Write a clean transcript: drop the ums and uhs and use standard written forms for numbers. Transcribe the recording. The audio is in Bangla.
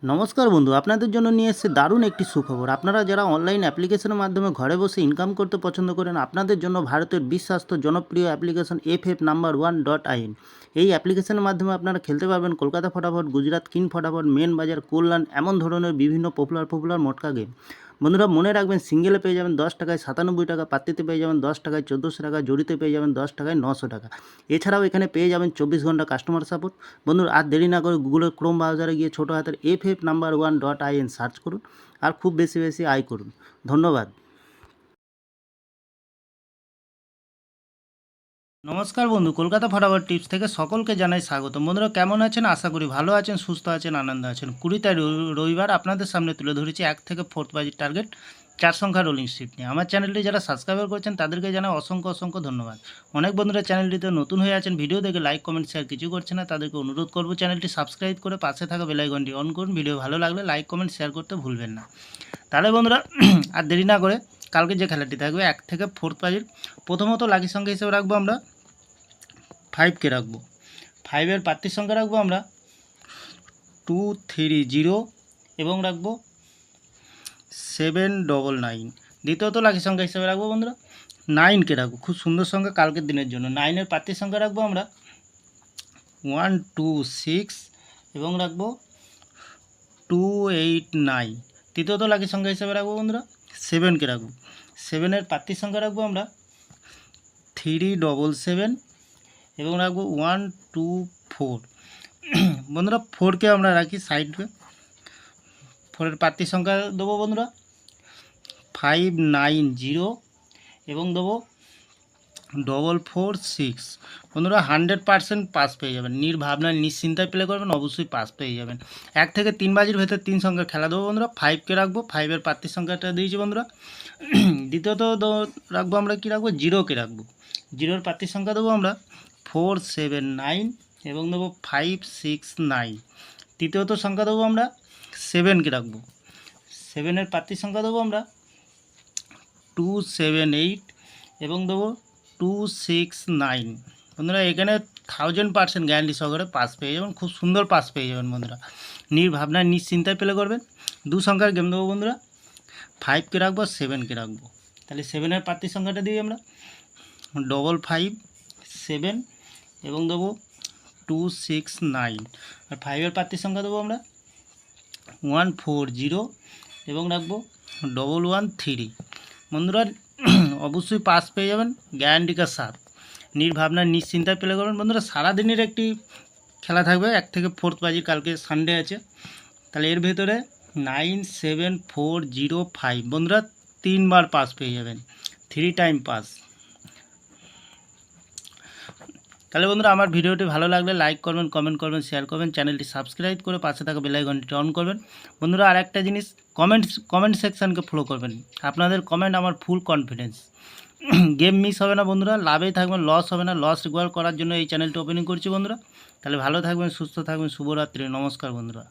নমস্কার বন্ধু, আপনাদের জন্য নিয়ে এসেছে দারুণ একটি সুখবর। আপনারা যারা অনলাইন অ্যাপ্লিকেশনের মাধ্যমে ঘরে বসে ইনকাম করতে পছন্দ করেন, আপনাদের জন্য ভারতের বিশ্বাস্ত জনপ্রিয় অ্যাপ্লিকেশন FF No.1.in। এই অ্যাপ্লিকেশনের মাধ্যমে আপনারা খেলতে পারবেন কলকাতা ফটাফট, গুজরাট কিং ফটাফট, মেন বাজার, কল্যাণ, এমন ধরনের বিভিন্ন পপুলার মটকা গেম। বন্ধুরা মনে রাখবেন, সিঙ্গেলে পেয়ে যাবেন 10 টাকায় 97 টাকা, পাত্তিতে পেয়ে যাবেন 10 টাকায় 1400 টাকা, জড়িতে পেয়ে যাবেন 10 টাকায় 900 টাকা। এছাড়াও এখানে পেয়ে যাবেন 24 ঘন্টা কাস্টমার সাপোর্ট। বন্ধুরা আর দেরি না করে গুগলের ক্রোম ব্রাউজারে গিয়ে ছোটো হাতের FF No.1.in সার্চ করুন আর খুব বেশি বেশি আয় করুন। ধন্যবাদ। নমস্কার বন্ধু, কলকাতা ফটাফট টিপস থেকে সকলকে জানাই স্বাগত। বন্ধুরা কেমন আছেন? আশা করি ভালো আছেন, সুস্থ আছেন, আনন্দ আছেন। 20 তারিখ রবিবার আপনাদের সামনে তুলে ধরেছি 1 থেকে 4 বাজির টার্গেট 4 সংখ্যা রোলিং স্ট্রিট নিয়ে। আমার চ্যানেলটি যারা সাবস্ক্রাইব করেছেন তাদেরকে জানাই অসংখ্য ধন্যবাদ। অনেক বন্ধুরা চ্যানেলটিতে নতুন হয়ে আছেন, ভিডিও দেখে লাইক কমেন্ট শেয়ার কিছু করছে না, তাদেরকে অনুরোধ করব চ্যানেলটি সাবস্ক্রাইব করে পাশে থাকা বেল আইকনটি অন করুন। ভিডিও ভালো লাগলে লাইক কমেন্ট শেয়ার করতে ভুলবেন না। তাহলে বন্ধুরা আর দেরি না করে কালকে যে খেলাটি থাকবে 1 থেকে 4 বাজির, প্রথমত লাকি সংখ্যা হিসেবে রাখবো আমরা 5কে রাখবো। 5-এর প্রার্থীর সংখ্যা রাখবো আমরা 230 এবং রাখবো 799। দ্বিতীয়ত লাকি সংখ্যা হিসেবে রাখবো বন্ধুরা 9কে রাখবো, খুব সুন্দর সংখ্যা কালকের দিনের জন্য। 9-এর প্রার্থীর সংখ্যা রাখবো আমরা 126 এবং রাখবো 289। তৃতীয়ত লাকি সংখ্যা হিসেবে রাখবো বন্ধুরা 7কে রাখবো। 7-এর প্রার্থীর সংখ্যা রাখবো আমরা 377 এবং রাখবো 124। বন্ধুরা 4কে আমরা রাখি সাইডে। 4-এর প্রার্থীর সংখ্যা দেবো বন্ধুরা 590 এবং দেবো 446। বন্ধুরা 100% পাস পেয়ে যাবেন, নির্ভাবনায় নিশ্চিন্তায় প্লে করবেন, অবশ্যই পাস পেয়ে যাবেন। 1 থেকে 3 বাজির ভেতর 3 সংখ্যার খেলা দেবো বন্ধুরা। 5কে রাখবো, 5-এর প্রার্থীর সংখ্যাটা দিয়েছি বন্ধুরা। দ্বিতীয়ত রাখবো আমরা কি রাখবো 0কে রাখবো। 0-এর প্রার্থীর সংখ্যা দেবো আমরা 479 এবং দেবো 569। তৃতীয়ত সংখ্যা দেবো আমরা 7কে রাখবো। 7-এর প্রার্থীর সংখ্যা দেবো আমরা 278 এবং দেবো 269। বন্ধুরা এখানে 1000% গ্যারান্টি সহকারে পাস পেয়ে যাবেন, খুব সুন্দর পাস পেয়ে যাবেন বন্ধুরা। নির্ভাবনায় নিশ্চিন্তায় প্লে করবেন। 2 সংখ্যার গেম দেবো বন্ধুরা, 5কে রাখবো, 7কে রাখবো। তাহলে 7-এর প্রার্থীর সংখ্যাটা দিই আমরা 557 এবং দেবো 269। আর 5-এর প্রার্থীর সংখ্যা দেবো আমরা 140 এবং রাখবো 113। বন্ধুরা অবশ্যই পাস পেয়ে যাবেন গ্যারান্টিকার সাথ। নির্ভাবনায় নিশ্চিন্তায় প্লে করবেন বন্ধুরা। সারাদিনের একটি খেলা থাকবে 1 থেকে 4 বাজির, কালকে সানডে আছে। তাহলে এর ভেতরে 97405 বন্ধুরা 3 বার পাস পেয়ে যাবেন, 3 টাইম পাস। তাহলে বন্ধুরা আমার ভিডিওটি ভালো লাগলে লাইক করবেন, কমেন্ট করবেন, শেয়ার করবেন, চ্যানেলটি সাবস্ক্রাইব করে পাশে থাকা বেল আইকনটি অন করবেন। বন্ধুরা আর একটা জিনিস, কমেন্ট সেকশানকে ফলো করবেন। আপনাদের কমেন্ট আমার ফুল কনফিডেন্স। গেম মিস হবে না বন্ধুরা, লাভেই থাকবেন, লস হবে না। লস রিকভার করার জন্য এই চ্যানেলটি ওপেনিং করছি বন্ধুরা। তাহলে ভালো থাকবেন, সুস্থ থাকবেন, শুভরাত্রি, নমস্কার বন্ধুরা।